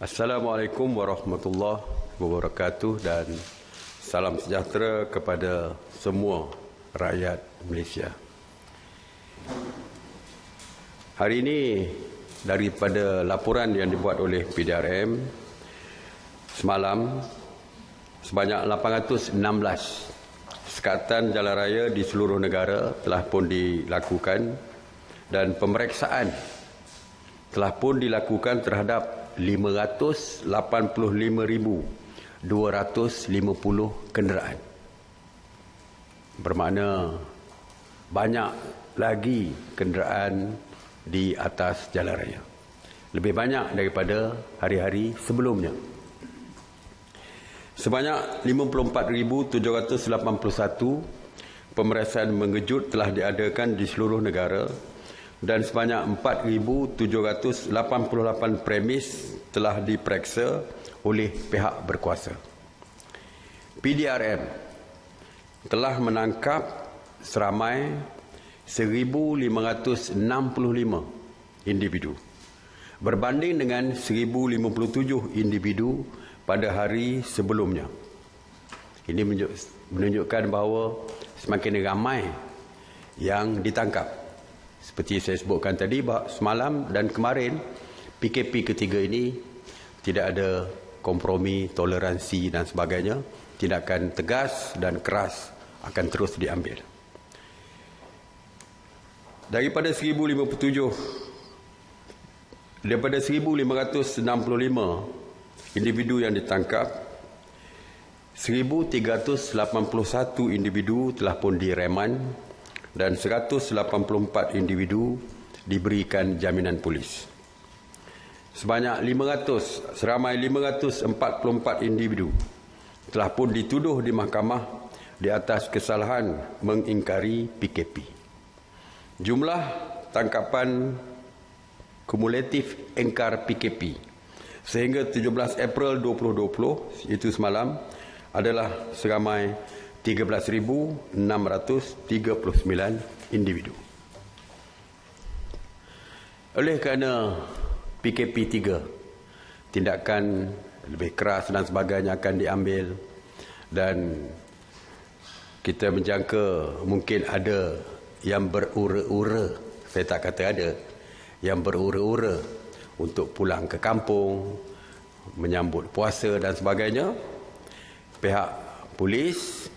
Assalamualaikum warahmatullahi wabarakatuh dan salam sejahtera kepada semua rakyat Malaysia. Hari ini daripada laporan yang dibuat oleh PDRM semalam sebanyak 816 sekatan jalan raya di seluruh negara telah pun dilakukan dan pemeriksaan telah pun dilakukan terhadap 585,250 kenderaan. Bermakna banyak lagi kenderaan di atas jalan raya. Lebih banyak daripada hari-hari sebelumnya. Sebanyak 54,781 pemeriksaan mengejut telah diadakan di seluruh negara dan sebanyak 4,788 premis telah diperiksa oleh pihak berkuasa. PDRM telah menangkap seramai 1,565 individu berbanding dengan 1,057 individu pada hari sebelumnya. Ini menunjukkan bahawa semakin ramai yang ditangkap. Seperti saya sebutkan tadi, semalam dan kemarin PKP ketiga ini tidak ada kompromi, toleransi dan sebagainya. Tindakan tegas dan keras akan terus diambil. Daripada 1,565 individu yang ditangkap, 1,381 individu telah pun direman dan 184 individu diberikan jaminan polis. Seramai 544 individu telah pun dituduh di mahkamah di atas kesalahan mengingkari PKP. Jumlah tangkapan kumulatif engkar PKP sehingga 17 April 2020, iaitu semalam, adalah seramai 13,639 individu. Oleh kerana PKP 3, tindakan lebih keras dan sebagainya akan diambil dan kita menjangka mungkin ada yang berura-ura, saya tak kata ada, yang berura-ura untuk pulang ke kampung, menyambut puasa dan sebagainya. Pihak polis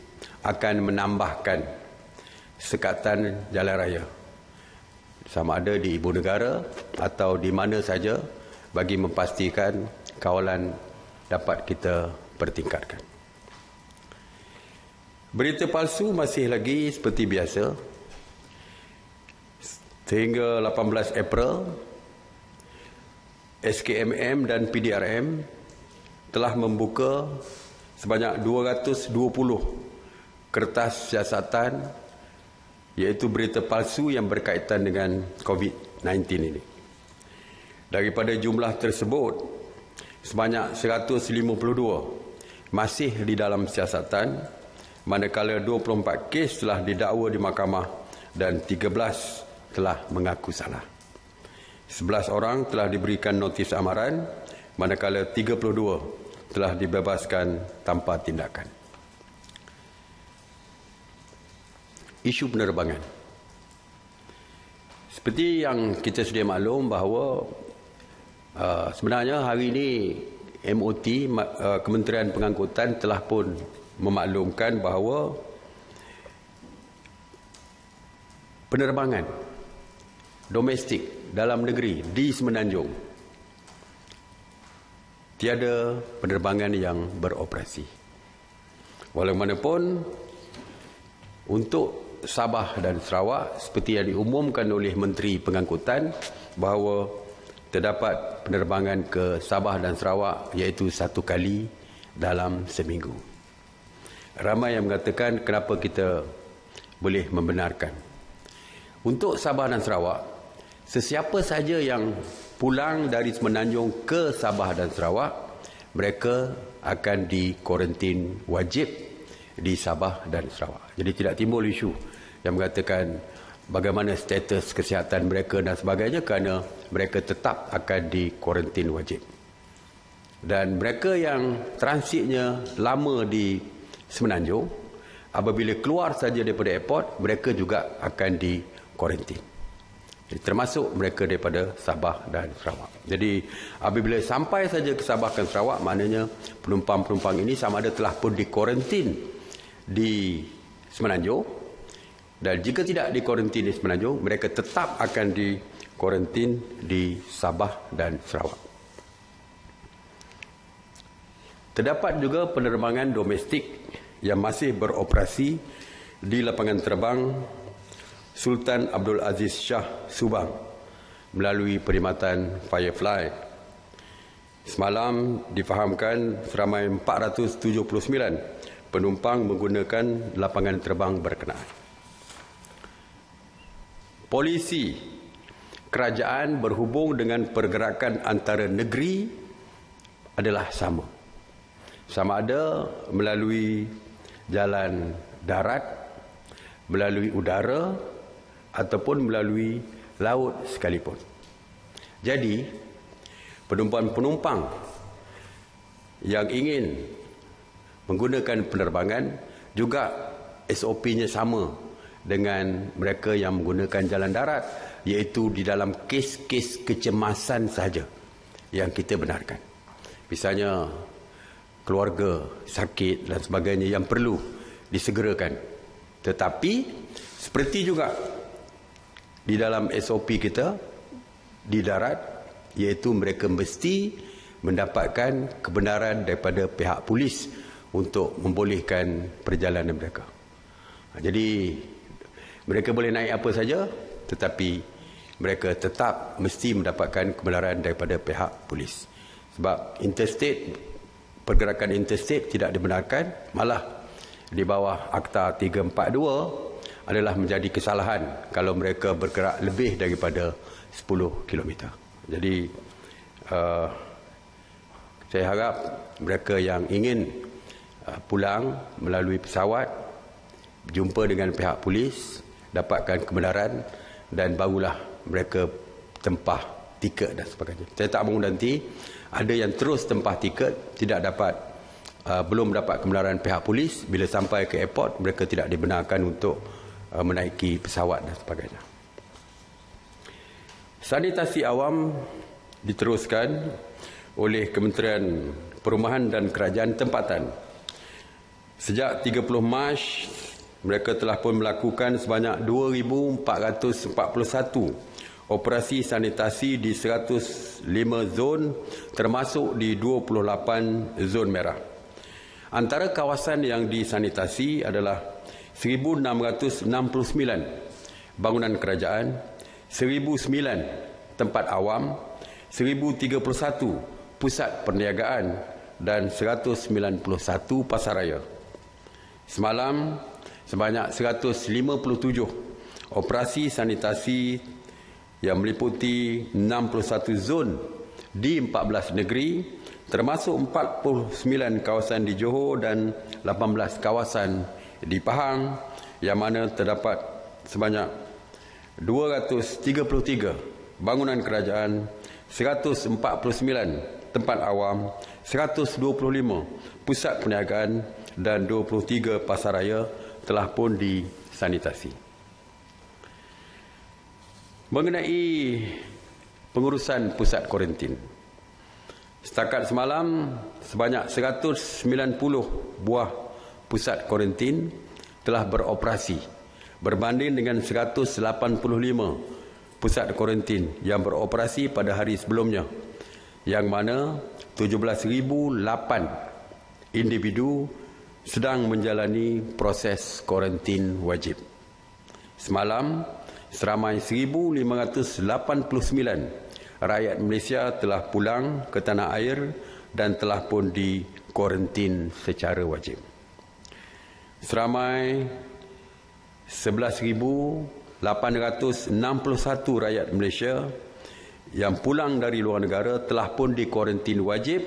akan menambahkan sekatan jalan raya sama ada di ibu negara atau di mana saja bagi memastikan kawalan dapat kita pertingkatkan. Berita palsu masih lagi seperti biasa. Sehingga 18 April, SKMM dan PDRM telah membuka sebanyak 220 kertas siasatan, iaitu berita palsu yang berkaitan dengan COVID-19 ini. Daripada jumlah tersebut, sebanyak 152 masih di dalam siasatan, manakala 24 kes telah didakwa di mahkamah dan 13 telah mengaku salah. 11 orang telah diberikan notis amaran, manakala 32 telah dibebaskan tanpa tindakan. Isu penerbangan. Seperti yang kita sudah maklum bahawa sebenarnya hari ini MOT, Kementerian Pengangkutan, telah pun memaklumkan bahawa penerbangan domestik dalam negeri di Semenanjung tiada penerbangan yang beroperasi. Walaupun untuk Sabah dan Sarawak, seperti yang diumumkan oleh Menteri Pengangkutan bahawa terdapat penerbangan ke Sabah dan Sarawak iaitu 1 kali dalam seminggu. Ramai yang mengatakan kenapa kita boleh membenarkan. Untuk Sabah dan Sarawak, sesiapa saja yang pulang dari Semenanjung ke Sabah dan Sarawak, mereka akan dikuarantin wajib di Sabah dan Sarawak. Jadi tidak timbul isu yang mengatakan bagaimana status kesihatan mereka dan sebagainya, kerana mereka tetap akan dikuarantin wajib. Dan mereka yang transitnya lama di Semenanjung, apabila keluar saja daripada airport, mereka juga akan di kuarantin. Termasuk mereka daripada Sabah dan Sarawak. Jadi apabila sampai saja ke Sabah dan Sarawak, maknanya penumpang-penumpang ini sama ada telah pun di kuarantin di Semenanjung, dan jika tidak di kuarantin di Semenanjung, mereka tetap akan di kuarantin di Sabah dan Sarawak. Terdapat juga penerbangan domestik yang masih beroperasi di lapangan terbang Sultan Abdul Aziz Shah Subang melalui perkhidmatan Firefly. Semalam difahamkan seramai 479 penumpang menggunakan lapangan terbang berkenaan. Polisi kerajaan berhubung dengan pergerakan antara negeri adalah sama. Sama ada melalui jalan darat, melalui udara, ataupun melalui laut sekalipun. Jadi, penumpang-penumpang yang ingin menggunakan penerbangan juga SOP-nya sama dengan mereka yang menggunakan jalan darat, iaitu di dalam kes-kes kecemasan sahaja yang kita benarkan. Misalnya, keluarga sakit dan sebagainya yang perlu disegerakan. Tetapi seperti juga di dalam SOP kita di darat, iaitu mereka mesti mendapatkan kebenaran daripada pihak polis untuk membolehkan perjalanan mereka. Jadi mereka boleh naik apa saja, tetapi mereka tetap mesti mendapatkan kebenaran daripada pihak polis. Sebab pergerakan interstate tidak dibenarkan, malah di bawah Akta 342 adalah menjadi kesalahan kalau mereka bergerak lebih daripada 10 km. Jadi saya harap mereka yang ingin pulang melalui pesawat, jumpa dengan pihak polis, dapatkan kebenaran, dan barulah mereka tempah tiket dan sebagainya. Saya tak mahu nanti ada yang terus tempah tiket, belum dapat kebenaran pihak polis, bila sampai ke airport mereka tidak dibenarkan untuk menaiki pesawat dan sebagainya. Sanitasi awam diteruskan oleh Kementerian Perumahan dan Kerajaan Tempatan. Sejak 30 Mac, mereka telah pun melakukan sebanyak 2,441 operasi sanitasi di 105 zon, termasuk di 28 zon merah. Antara kawasan yang disanitasi adalah 1,669 bangunan kerajaan, 1,009 tempat awam, 1,031 pusat perniagaan dan 191 pasaraya. Semalam, sebanyak 157 operasi sanitasi yang meliputi 61 zon di 14 negeri, termasuk 49 kawasan di Johor dan 18 kawasan di Pahang, yang mana terdapat sebanyak 233 bangunan kerajaan, 149 tempat awam, 125 pusat perniagaan dan 23 pasaraya telah pun disanitasi. Mengenai pengurusan pusat kuarantin, setakat semalam sebanyak 190 buah pusat kuarantin telah beroperasi, berbanding dengan 185 pusat kuarantin yang beroperasi pada hari sebelumnya, yang mana 17,008 individu sedang menjalani proses kuarantin wajib. Semalam, seramai 1,589 rakyat Malaysia telah pulang ke tanah air dan telah pun dikuarantin secara wajib. Seramai 11,861 rakyat Malaysia yang pulang dari luar negara telah pun dikuarantin wajib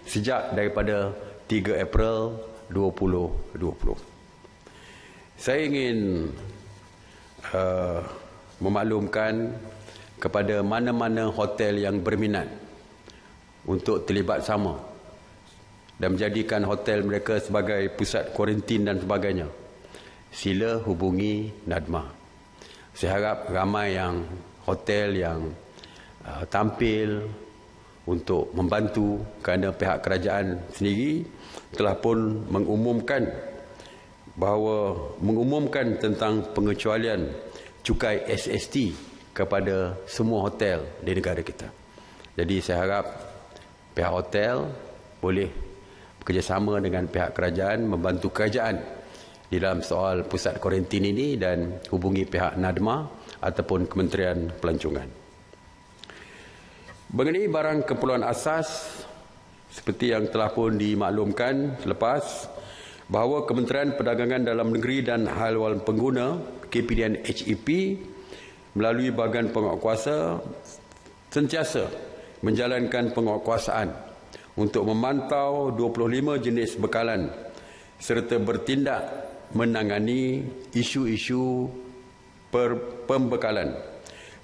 sejak daripada 3 April 2020. Saya ingin memaklumkan kepada mana-mana hotel yang berminat untuk terlibat sama dan menjadikan hotel mereka sebagai pusat kuarantin dan sebagainya, sila hubungi NADMA. Saya harap ramai yang hotel yang tampil untuk membantu, kerana pihak kerajaan sendiri telah pun mengumumkan tentang pengecualian cukai SST kepada semua hotel di negara kita. Jadi saya harap pihak hotel boleh bekerjasama dengan pihak kerajaan, membantu kerajaan di dalam soal pusat kuarantin ini dan hubungi pihak NADMA ataupun Kementerian Pelancongan. Mengenai barang keperluan asas, seperti yang telah pun dimaklumkan selepas, bahawa Kementerian Perdagangan Dalam Negeri dan Hal-Ehwal Pengguna KPDN HEP melalui bahagian penguatkuasa sentiasa menjalankan penguatkuasaan untuk memantau 25 jenis bekalan serta bertindak menangani isu-isu pembekalan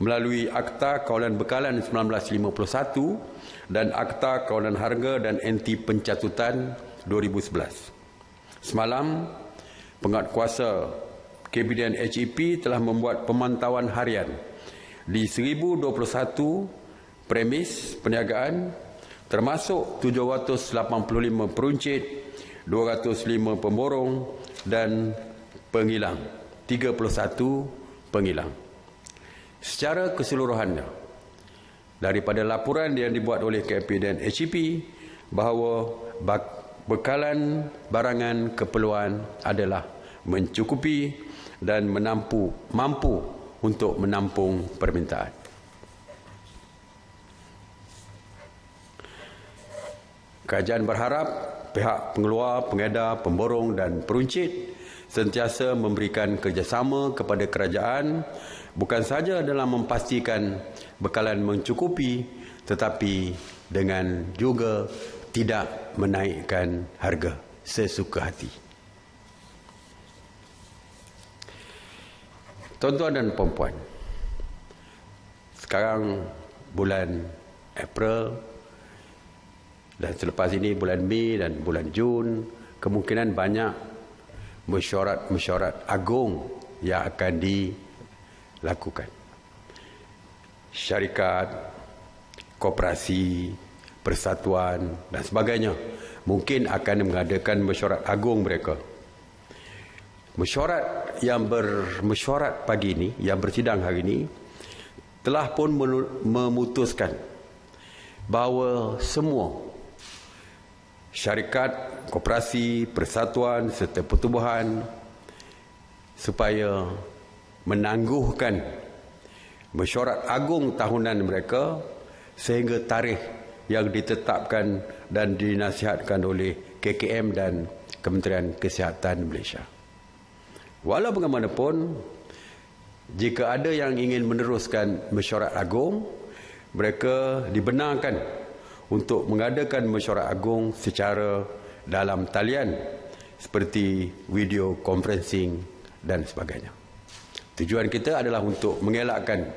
melalui Akta Kawalan Bekalan 1951 dan Akta Kawalan Harga dan Anti Pencatutan 2011. Semalam, penguatkuasa KPDN HEP telah membuat pemantauan harian di 1021 premis perniagaan, termasuk 785 peruncit, 205 pemborong dan penghilang, 31 penghilang. Secara keseluruhannya, daripada laporan yang dibuat oleh KPDN HEP bahawa bekalan barangan keperluan adalah mencukupi dan mampu untuk menampung permintaan. Kerajaan berharap pihak pengeluar, pengedar, pemborong dan peruncit sentiasa memberikan kerjasama kepada kerajaan, bukan sahaja dalam memastikan bekalan mencukupi, tetapi dengan juga tidak menaikkan harga sesuka hati. Tuan-tuan dan puan-puan, sekarang bulan April dan selepas ini bulan Mei dan bulan Jun, kemungkinan banyak mesyuarat agung yang akan dilakukan. Syarikat, koperasi, persatuan dan sebagainya mungkin akan mengadakan mesyuarat agung mereka. Mesyuarat yang bermesyuarat pagi ini, yang bersidang hari ini, telah pun memutuskan bahawa semua syarikat, koperasi, persatuan serta pertubuhan supaya menangguhkan mesyuarat agung tahunan mereka sehingga tarikh yang ditetapkan dan dinasihatkan oleh KKM dan Kementerian Kesihatan Malaysia. Walau bagaimanapun, jika ada yang ingin meneruskan mesyuarat agung, mereka dibenarkan untuk mengadakan mesyuarat agung secara dalam talian seperti video conferencing dan sebagainya. Tujuan kita adalah untuk mengelakkan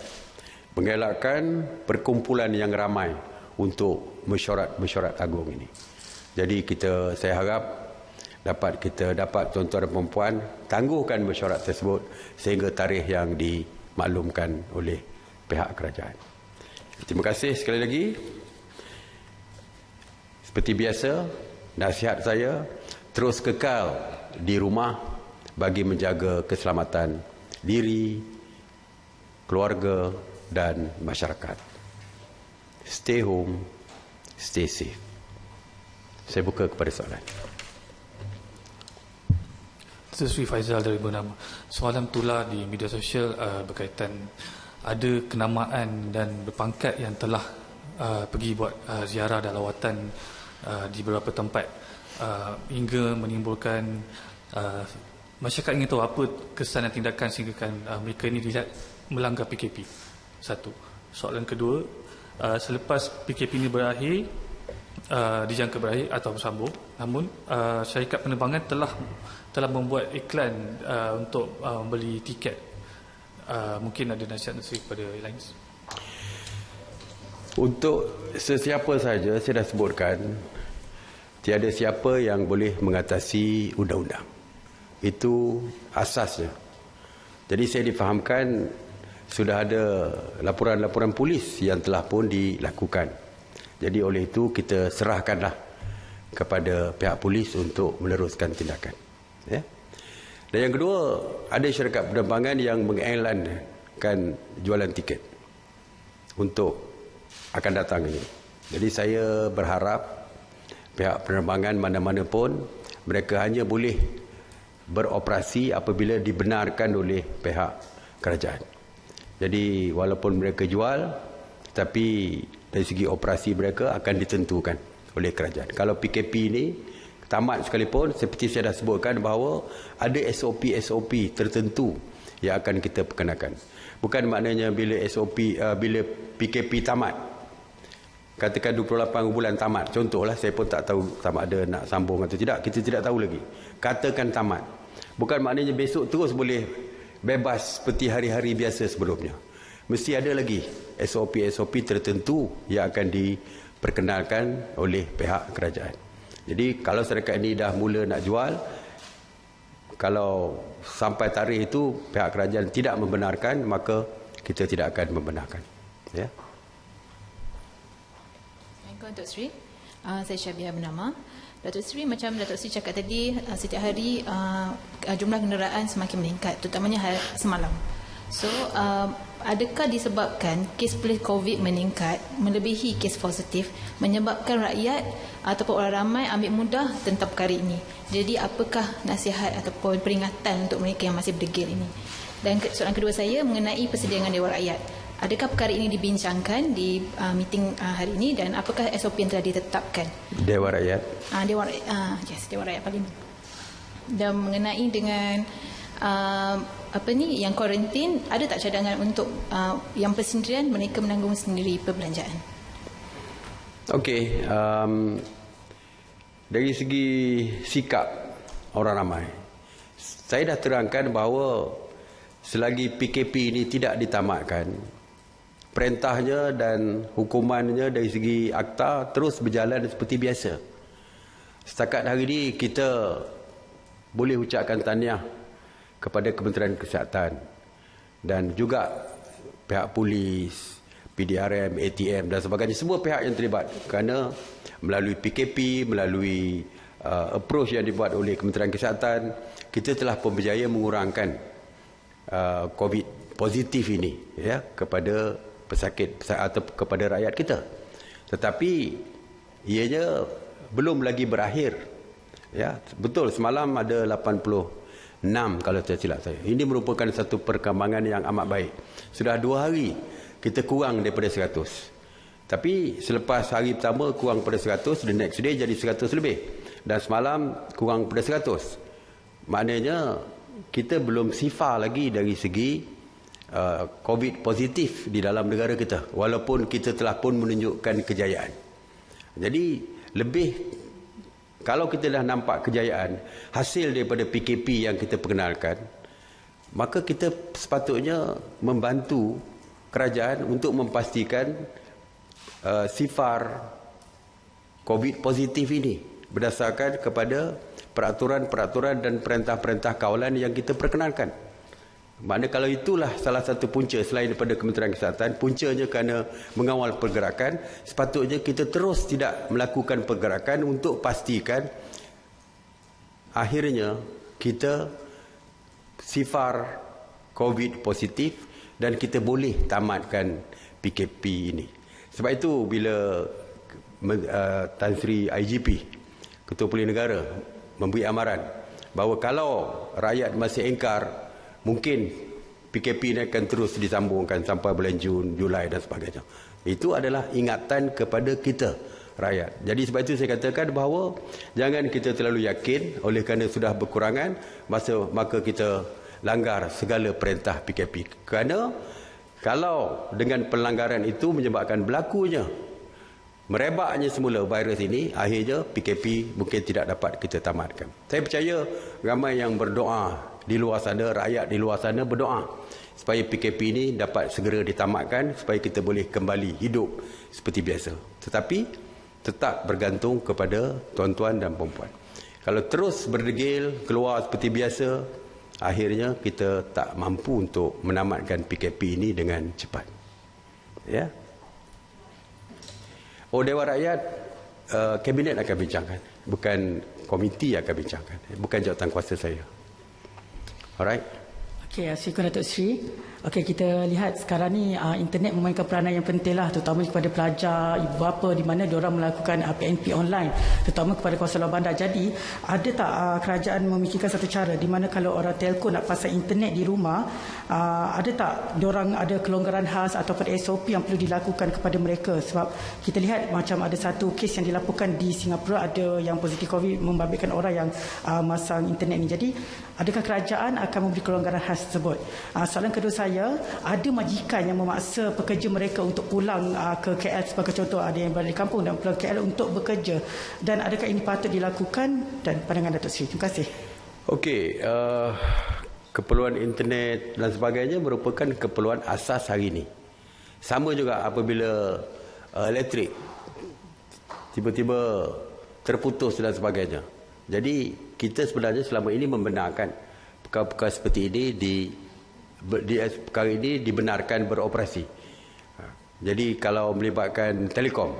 perkumpulan yang ramai untuk mesyuarat agung ini. Jadi saya harap kita dapat tuan-tuan dan puan-puan tangguhkan mesyuarat tersebut sehingga tarikh yang dimaklumkan oleh pihak kerajaan. Terima kasih sekali lagi. Seperti biasa, nasihat saya terus kekal di rumah bagi menjaga keselamatan diri, keluarga dan masyarakat. Stay home, stay safe. Saya buka kepada soalan. Sri Faizal dari Bernama. Soalan tular di media sosial berkaitan ada kenamaan dan berpangkat yang telah pergi buat ziarah dan lawatan di beberapa tempat hingga menimbulkan masyarakat ingin tahu apa kesan dan tindakan sehingga mereka ini dilihat melanggar PKP. Satu. Soalan kedua, selepas PKP ini berakhir, dijangka berakhir atau bersambung, namun syarikat penerbangan telah membuat iklan untuk beli tiket. Mungkin ada nasihat kepada airlines. Untuk sesiapa saja, saya dah sebutkan, tiada siapa yang boleh mengatasi undang-undang. Itu asasnya. Jadi saya difahamkan sudah ada laporan-laporan polis yang telah pun dilakukan. Jadi oleh itu kita serahkanlah kepada pihak polis untuk meneruskan tindakan. Ya. Dan yang kedua, ada syarikat penerbangan yang mengiklankan jualan tiket untuk akan datang ini. Jadi saya berharap pihak penerbangan mana-mana pun mereka hanya boleh beroperasi apabila dibenarkan oleh pihak kerajaan. Jadi walaupun mereka jual, tapi dari segi operasi mereka akan ditentukan oleh kerajaan. Kalau PKP ini tamat sekalipun, seperti saya dah sebutkan bahawa ada SOP-SOP tertentu yang akan kita perkenakan. Bukan maknanya bila bila PKP tamat, katakan 28 bulan tamat, contohlah, saya pun tak tahu sama ada nak sambung atau tidak, kita tidak tahu lagi. Katakan tamat, bukan maknanya besok terus boleh bebas seperti hari-hari biasa sebelumnya. Mesti ada lagi SOP-SOP tertentu yang akan diperkenalkan oleh pihak kerajaan. Jadi kalau syarikat ini dah mula nak jual, kalau sampai tarikh itu pihak kerajaan tidak membenarkan, maka kita tidak akan membenarkan. Ya. Assalamualaikum Datuk Seri. Saya Syabiah bernama. Datuk Seri, macam Datuk Seri cakap tadi, setiap hari jumlah kenderaan semakin meningkat, terutamanya semalam. So, adakah disebabkan kes COVID meningkat melebihi kes positif, menyebabkan rakyat ataupun orang ramai ambil mudah tentang perkara ini? Jadi apakah nasihat ataupun peringatan untuk mereka yang masih berdegil ini? Dan soalan kedua saya mengenai persediaan Dewan Rakyat. Adakah perkara ini dibincangkan di meeting hari ini dan apakah SOP yang telah ditetapkan? Dewan Rakyat. Dewan Rakyat Parlimen. Dan mengenai dengan yang kuarantin, ada tak cadangan untuk yang persendirian mereka menanggung sendiri perbelanjaan? Okey, dari segi sikap orang ramai, saya dah terangkan bahawa selagi PKP ini tidak ditamatkan, perintahnya dan hukumannya dari segi akta terus berjalan seperti biasa. Setakat hari ini kita boleh ucapkan tahniah kepada Kementerian Kesihatan dan juga pihak polis, PDRM, ATM dan sebagainya, semua pihak yang terlibat, kerana melalui PKP, melalui approach yang dibuat oleh Kementerian Kesihatan, kita telah pun berjaya mengurangkan COVID positif ini, ya, kepada pesakit atau kepada rakyat kita. Tetapi ianya belum lagi berakhir. Ya, betul, semalam ada 86 kalau saya silap saya. Ini merupakan satu perkembangan yang amat baik. Sudah 2 hari kita kurang daripada 100. Tapi selepas hari pertama kurang pada 100, the next day jadi 100 lebih. Dan semalam kurang pada 100. Maknanya kita belum sifar lagi dari segi COVID positif di dalam negara kita. Walaupun kita telah pun menunjukkan kejayaan. Jadi lebih, kalau kita dah nampak kejayaan hasil daripada PKP yang kita perkenalkan, maka kita sepatutnya membantu kerajaan untuk memastikan sifar COVID positif ini berdasarkan kepada peraturan-peraturan dan perintah-perintah kawalan yang kita perkenalkan. Maknanya kalau itulah salah satu punca selain daripada Kementerian Kesihatan, puncanya kerana mengawal pergerakan, sepatutnya kita terus tidak melakukan pergerakan untuk pastikan akhirnya kita sifar COVID positif dan kita boleh tamatkan PKP ini. Sebab itu bila Tan Sri IGP, Ketua Polis Negara, memberi amaran bahawa kalau rakyat masih engkar, mungkin PKP ini akan terus disambungkan sampai bulan Jun, Julai dan sebagainya. Itu adalah ingatan kepada kita rakyat. Jadi sebab itu saya katakan bahawa jangan kita terlalu yakin oleh kerana sudah berkurangan maka kita langgar segala perintah PKP. Kerana kalau dengan pelanggaran itu menyebabkan berlakunya merebaknya semula virus ini, akhirnya PKP mungkin tidak dapat kita tamatkan. Saya percaya ramai yang berdoa di luar sana, rakyat di luar sana berdoa supaya PKP ini dapat segera ditamatkan supaya kita boleh kembali hidup seperti biasa. Tetapi tetap bergantung kepada tuan-tuan dan puan-puan. Kalau terus berdegil keluar seperti biasa, akhirnya kita tak mampu untuk menamatkan PKP ini dengan cepat. Ya. Dewan Rakyat, Kabinet akan bincangkan, bukan komiti akan bincangkan, bukan jawatan kuasa saya. Alright. Okey, assalamualaikum Datuk Seri. Okey, kita lihat sekarang ni internet memainkan peranan yang penting lah, terutama kepada pelajar, ibu bapa di mana diorang melakukan PNP online, terutama kepada kawasan luar bandar. Jadi, ada tak kerajaan memikirkan satu cara di mana kalau orang telco nak pasang internet di rumah, ada tak diorang ada kelonggaran khas ataupun SOP yang perlu dilakukan kepada mereka? Sebab kita lihat macam ada satu kes yang dilaporkan di Singapura, ada yang positif COVID membabitkan orang yang masang internet ni. Jadi, adakah kerajaan akan memberi kelonggaran khas tersebut? Soalan kedua saya, ada majikan yang memaksa pekerja mereka untuk pulang ke KL sebagai contoh, ada yang berada di kampung dan pulang KL untuk bekerja, dan adakah ini patut dilakukan, dan pandangan Datuk Seri? Terima kasih. Okey, keperluan internet dan sebagainya merupakan keperluan asas hari ini. Sama juga apabila elektrik tiba-tiba terputus dan sebagainya. Jadi kita sebenarnya selama ini membenarkan perkara-perkara seperti ini perkara ini dibenarkan beroperasi. Jadi kalau melibatkan telekom,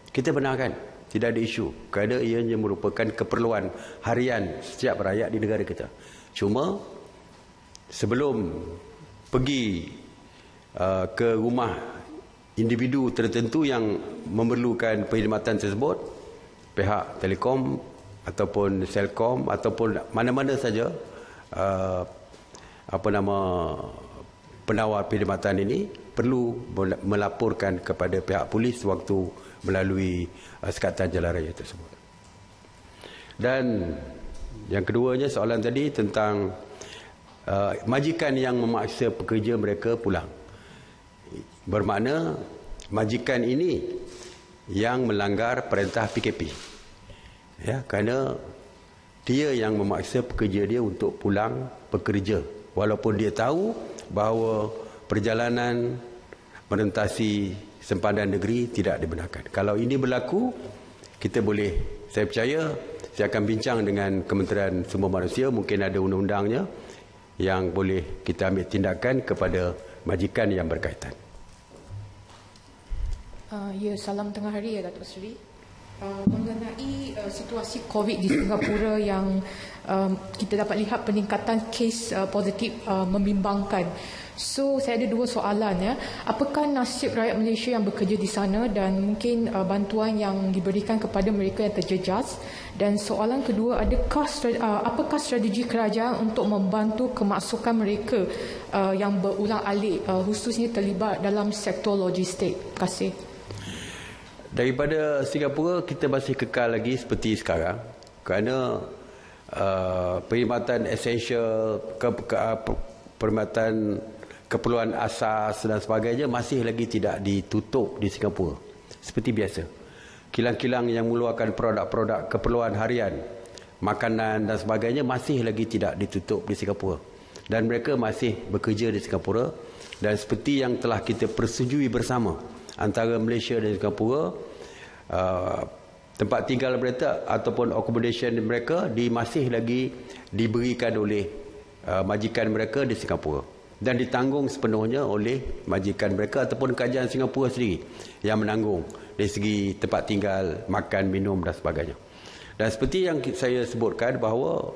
kita benarkan, tidak ada isu, kerana ianya merupakan keperluan harian setiap rakyat di negara kita. Cuma sebelum pergi ke rumah individu tertentu yang memerlukan perkhidmatan tersebut, pihak telekom ataupun Selcom ataupun mana-mana saja penawar perkhidmatan ini perlu melaporkan kepada pihak polis waktu melalui sekatan jalan raya tersebut. Dan yang keduanya, soalan tadi tentang majikan yang memaksa pekerja mereka pulang. Bermakna majikan ini yang melanggar perintah PKP. Ya, kerana dia yang memaksa pekerja dia untuk pulang bekerja, walaupun dia tahu bahawa perjalanan merentasi sempadan negeri tidak dibenarkan. Kalau ini berlaku, kita boleh, saya percaya, saya akan bincang dengan Kementerian Sumber Manusia, mungkin ada undang-undangnya yang boleh kita ambil tindakan kepada majikan yang berkaitan. Ya, salam tengah hari ya Datuk Seri. Mengenai situasi COVID di Singapura yang kita dapat lihat peningkatan kes positif membimbangkan. So saya ada dua soalan ya. Apakah nasib rakyat Malaysia yang bekerja di sana dan mungkin bantuan yang diberikan kepada mereka yang terjejas? Dan soalan kedua, apakah strategi kerajaan untuk membantu kemasukan mereka yang berulang-alik khususnya terlibat dalam sektor logistik? Terima kasih. Daripada Singapura, kita masih kekal lagi seperti sekarang kerana perkhidmatan esensial, perkhidmatan keperluan asas dan sebagainya masih lagi tidak ditutup di Singapura seperti biasa. Kilang-kilang yang mengeluarkan produk-produk keperluan harian, makanan dan sebagainya masih lagi tidak ditutup di Singapura, dan mereka masih bekerja di Singapura. Dan seperti yang telah kita persetujui bersama antara Malaysia dan Singapura, tempat tinggal mereka ataupun accommodation mereka masih lagi diberikan oleh majikan mereka di Singapura dan ditanggung sepenuhnya oleh majikan mereka ataupun kerajaan Singapura sendiri yang menanggung dari segi tempat tinggal, makan, minum dan sebagainya. Dan seperti yang saya sebutkan bahawa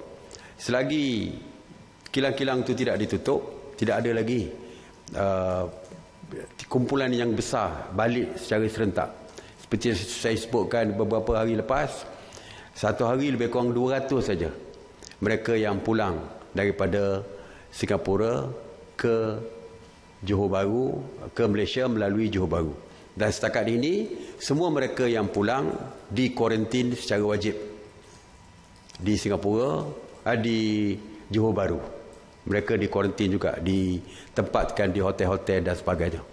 selagi kilang-kilang itu tidak ditutup, tidak ada lagi kumpulan yang besar balik secara serentak. Seperti saya sebutkan beberapa hari lepas, satu hari lebih kurang 200 saja mereka yang pulang daripada Singapura ke Johor Bahru, ke Malaysia melalui Johor Bahru. Dan setakat ini, semua mereka yang pulang dikuarantin secara wajib di Singapura, di Johor Bahru. Mereka dikuarantin juga, ditempatkan di hotel-hotel dan sebagainya.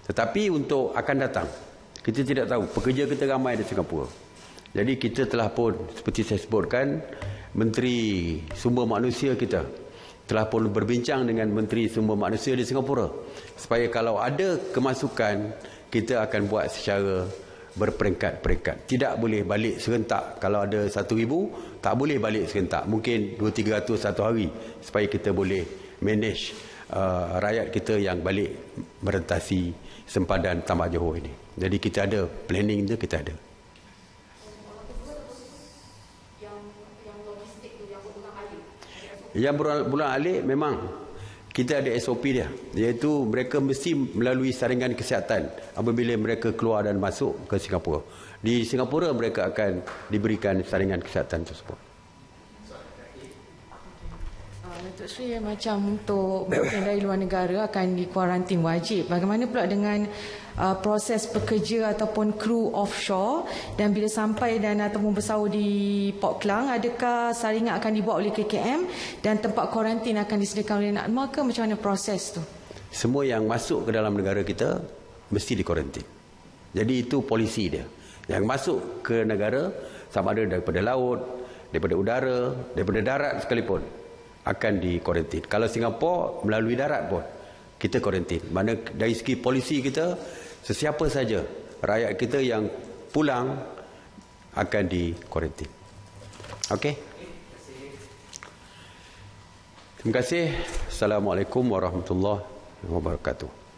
Tetapi untuk akan datang, kita tidak tahu, pekerja kita ramai di Singapura. Jadi kita telah pun, seperti saya sebutkan, Menteri Sumber Manusia kita telah pun berbincang dengan Menteri Sumber Manusia di Singapura supaya kalau ada kemasukan, kita akan buat secara berperingkat-peringkat. Tidak boleh balik serentak. Kalau ada 1,000, tak boleh balik serentak. Mungkin 200-300 satu hari supaya kita boleh manage rakyat kita yang balik merentasi sempadan Tambak Johor ini. Jadi kita ada planning tu, kita ada. Yang bulan alik memang kita ada SOP dia, iaitu mereka mesti melalui saringan kesihatan apabila mereka keluar dan masuk ke Singapura. Di Singapura mereka akan diberikan saringan kesihatan tersebut. Datuk Seri, macam untuk yang dari luar negara akan dikuarantin wajib. Bagaimana pula dengan proses pekerja ataupun kru offshore, dan bila sampai dan ataupun bersahur di Port Klang, adakah saringan akan dibuat oleh KKM dan tempat kuarantin akan disediakan oleh NADMA ke? Macam mana proses tu? Semua yang masuk ke dalam negara kita mesti dikuarantin. Jadi itu polisi dia. Yang masuk ke negara, sama ada daripada laut, daripada udara, daripada darat sekalipun, akan dikuarantin. Kalau Singapura melalui darat pun kita kuarantin. Mana dari segi polisi kita, sesiapa saja rakyat kita yang pulang akan dikuarantin. Okey. Terima kasih. Assalamualaikum warahmatullahi wabarakatuh.